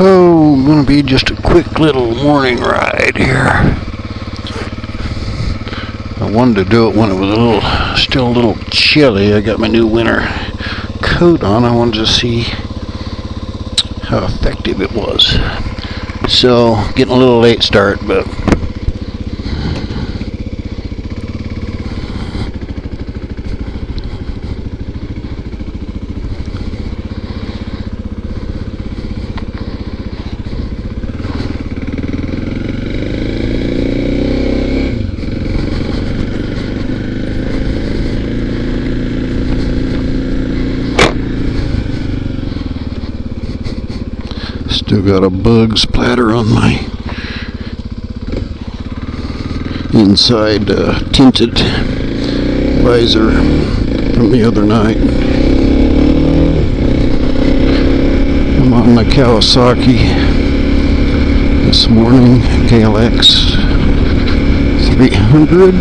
Oh, gonna be just a quick little morning ride here. I wanted to do it when it was still a little chilly. I got my new winter coat on. I wanted to see how effective it was. So, getting a little late start, but still got a bug splatter on my inside tinted visor from the other night. I'm on my Kawasaki this morning, KLX 300.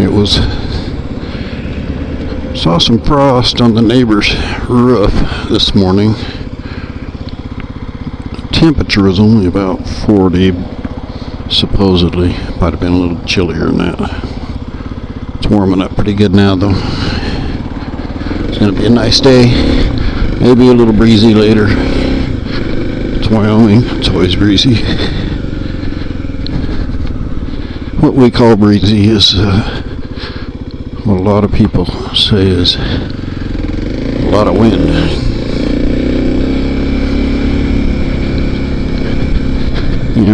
It was saw some frost on the neighbor's roof this morning. The temperature was only about 40, supposedly. Might have been a little chillier than that. It's warming up pretty good now, though. It's going to be a nice day. Maybe a little breezy later. It's Wyoming. It's always breezy. What we call breezy is what a lot of people say is a lot of wind.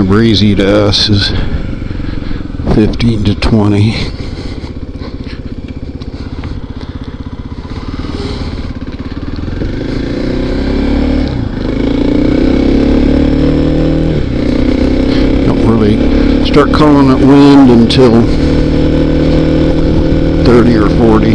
Breezy to us is 15 to 20. Don't really start calling it wind until 30 or 40.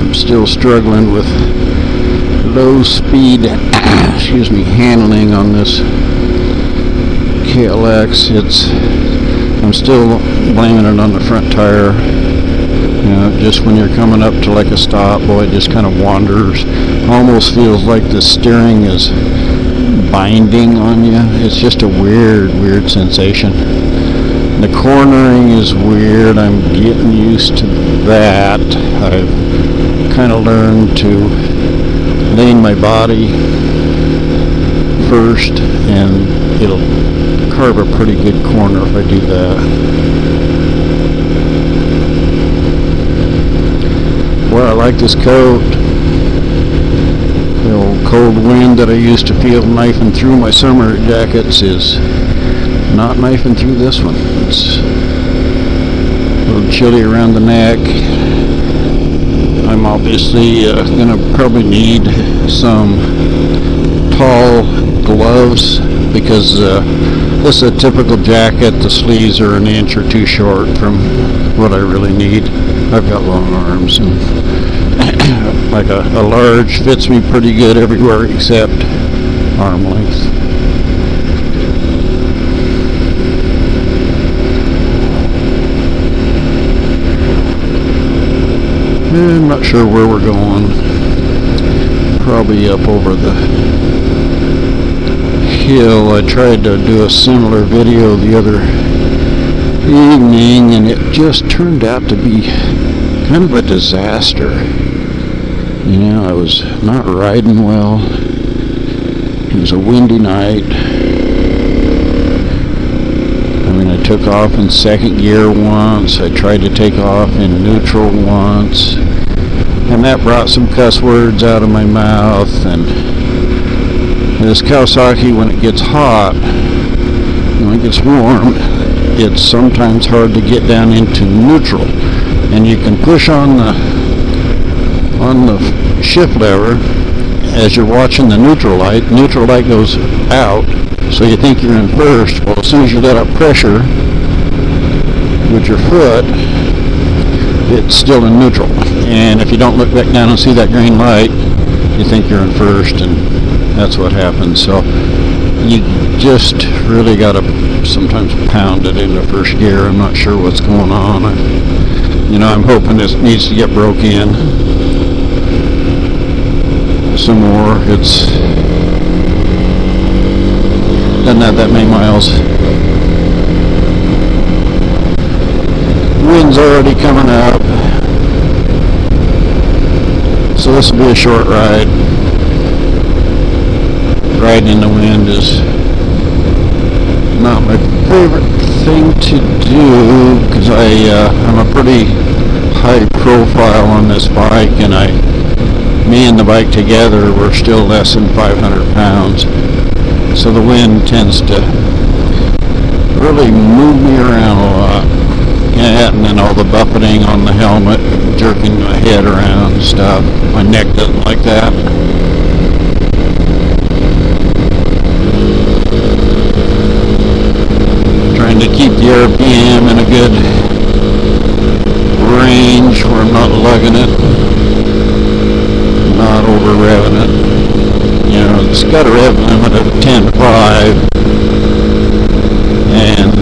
I'm still struggling with low speed handling on this KLX. I'm still blaming it on the front tire. Just when you're coming up to like a stop, boy, it just kind of wanders. Almost feels like the steering is binding on you. It's just a weird sensation. The cornering is weird. I'm getting used to that. I've kind of learned to lean my body first, and it'll carve a pretty good corner if I do that. Well, I like this coat. The old cold wind that I used to feel knifing through my summer jackets is not knifing through this one. It's a little chilly around the neck. I'm obviously going to probably need some tall gloves because this is a typical jacket. The sleeves are an inch or two short from what I really need. I've got long arms, and like a large fits me pretty good everywhere except arm length. I'm not sure where we're going. Probably up over the hill. I tried to do a similar video the other evening, and it just turned out to be kind of a disaster. I was not riding well. It was a windy night. I took off in second gear once. I tried to take off in neutral once, and that brought some cuss words out of my mouth. And this Kawasaki, when it gets hot, when it gets warm, it's sometimes hard to get down into neutral, and you can push on the shift lever as you're watching the neutral light. Neutral light goes out, so you think you're in first. Well, as soon as you let out pressure with your foot, it's still in neutral. And if you don't look back down and see that green light, you think you're in first, and that's what happens. So you just really got to sometimes pound it into first gear. I'm not sure what's going on. I'm hoping this needs to get broke in some more. It's doesn't have that many miles. Wind's already coming up, so this will be a short ride. Riding in the wind is not my favorite thing to do, because I'm a pretty high profile on this bike, and me and the bike together, we're still less than 500 pounds, so the wind tends to really move me around a lot. Yeah, and then all the buffeting on the helmet, jerking my head around and stuff. My neck doesn't like that. Trying to keep the RPM in a good range where I'm not lugging it, not over revving it. It's got a rev limit of 10.5, and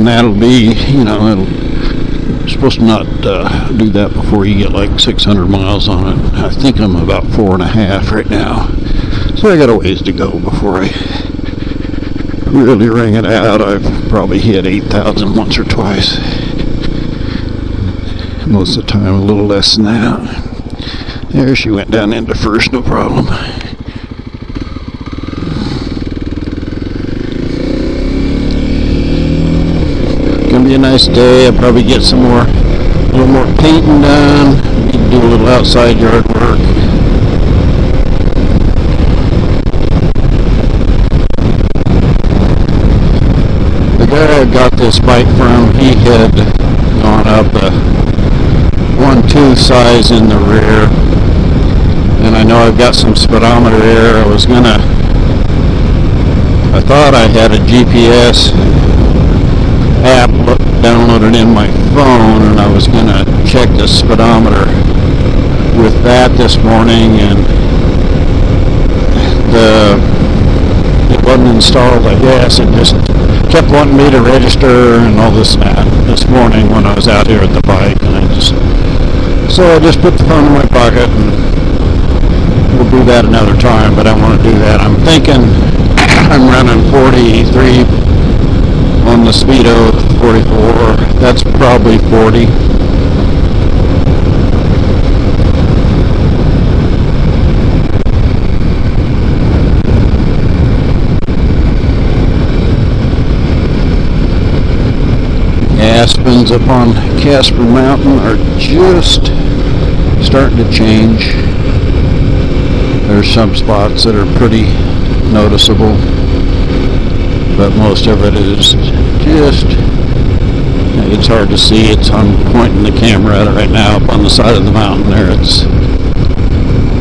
that'll be, it'll supposed to not do that before you get like 600 miles on it. I think I'm about 4.5 right now, so I got a ways to go before I really ring it out. I've probably hit 8,000 once or twice. Most of the time a little less than that. There she went down into first, no problem. Gonna be a nice day. I'll probably get a little more painting done. Need to do a little outside yard work. The guy I got this bike from, he had gone up a 1/2 size in the rear, and I know I've got some speedometer here. I thought I had a GPS app downloaded in my phone, and I was going to check the speedometer with that this morning, and it wasn't installed, I guess. It just kept wanting me to register and all this and that this morning when I was out here at the bike, and so I just put the phone in my pocket, and we'll do that another time, but I want to do that. I'm thinking I'm running 43 on the Speedo, 44. That's probably 40. Aspens up on Casper Mountain are just starting to change. There's some spots that are pretty noticeable, but most of it is just, it's hard to see. I'm pointing the camera at it right now up on the side of the mountain there. It's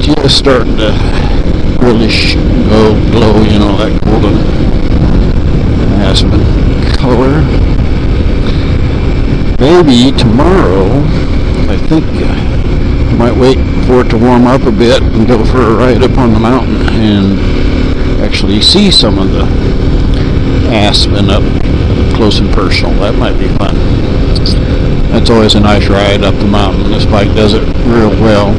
just starting to really glow, that golden aspen color. Maybe tomorrow, I think I might wait for it to warm up a bit and go for a ride up on the mountain and actually see some of the aspen up close and personal. That might be fun. That's always a nice ride up the mountain. This bike does it real well.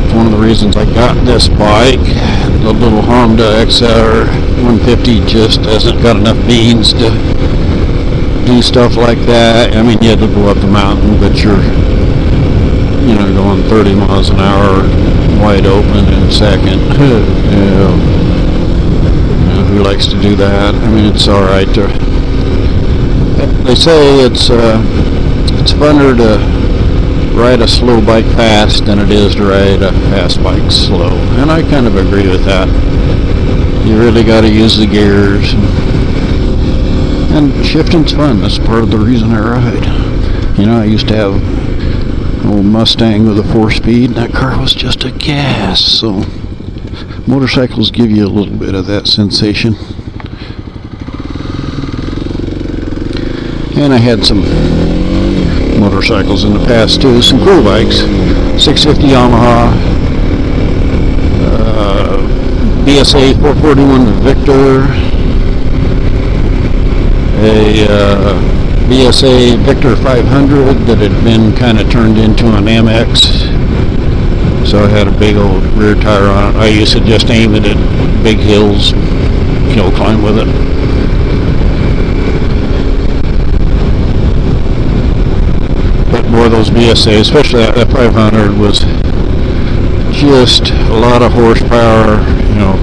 It's one of the reasons I got this bike. The little Honda XR 150 just hasn't got enough beans to do stuff like that. I mean, you had to go up the mountain, but you're going 30 miles an hour wide open in a second. Who likes to do that? I mean, it's all right to. They say it's funner to ride a slow bike fast than it is to ride a fast bike slow, and I kind of agree with that. You really got to use the gears, and shifting's fun. That's part of the reason I ride. I used to have an old Mustang with a 4-speed, and that car was just a gas. So Motorcycles give you a little bit of that sensation. And I had some motorcycles in the past too, some cool bikes. 650 Yamaha, BSA 441 Victor, a BSA Victor 500 that had been kind of turned into an MX. So I had a big old rear tire on it. I used to just aim it at big hills, hill climb with it. But boy, those BSA, especially that 500, was just a lot of horsepower,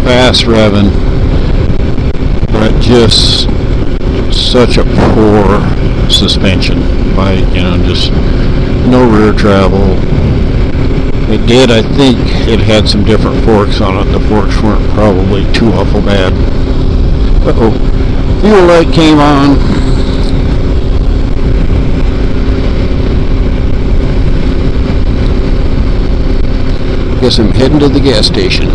fast revving, but just such a poor suspension bike, just no rear travel. It did, I think it had some different forks on it. The forks weren't probably too awful bad. Uh-oh. Fuel light came on. Guess I'm heading to the gas station.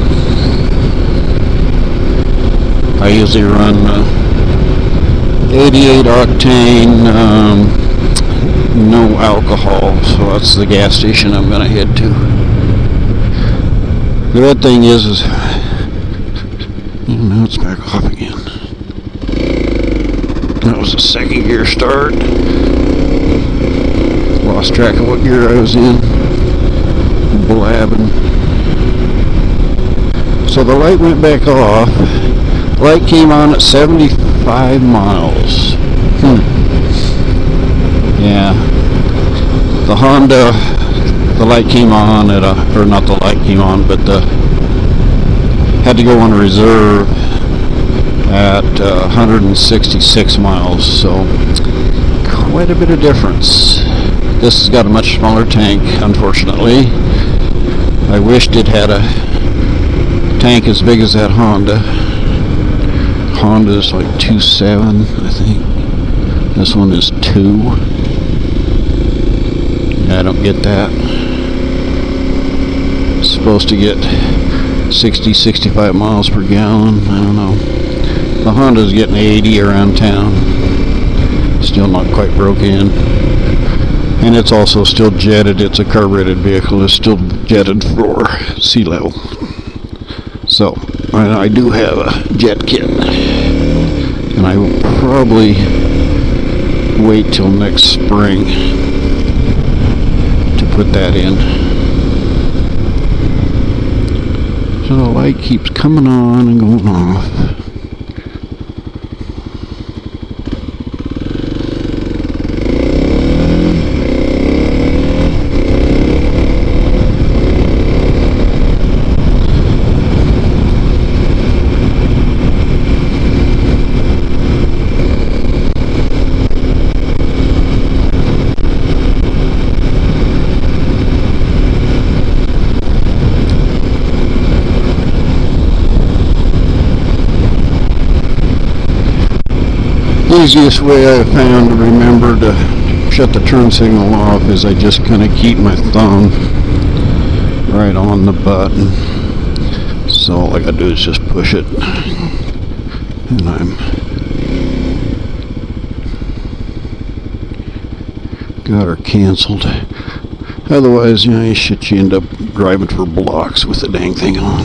I usually run 88 octane, no alcohol, so that's the gas station I'm gonna head to. The bad thing is now it's back off again. That was a second gear start. Lost track of what gear I was in. Blabbing. So the light went back off. The light came on at 75 miles. Yeah. The Honda, the light came on at or not the light came on, but had to go on reserve at 166 miles, so quite a bit of difference. This has got a much smaller tank, unfortunately. I wished it had a tank as big as that Honda. Honda's like 2.7, I think. This one is 2. I don't get that. It's supposed to get 60-65 miles per gallon. I don't know. The Honda's getting 80 around town. Still not quite broke in. And it's also still jetted. It's a carbureted vehicle. It's still jetted floor sea level. So I do have a jet kit, and I will probably wait till next spring to put that in. So the light keeps coming on and going off. The easiest way I found to remember to shut the turn signal off is I just kind of keep my thumb right on the button. So all I gotta do is just push it, and I'm got her canceled. Otherwise, you end up driving for blocks with the dang thing on.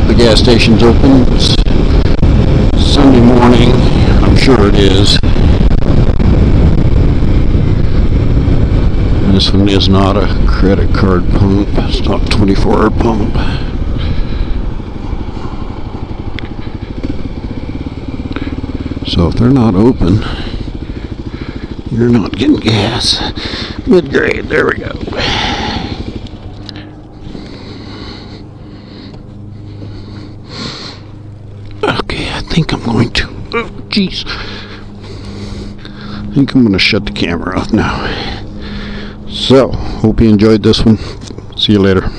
The gas station's open. It's Sunday morning. I'm sure it is. This one is not a credit card pump. It's not a 24-hour pump. So if they're not open, you're not getting gas. Good grade. There we go. Okay, I think think I'm going to. Oh, jeez. I think I'm going to shut the camera off now. So, hope you enjoyed this one. See you later.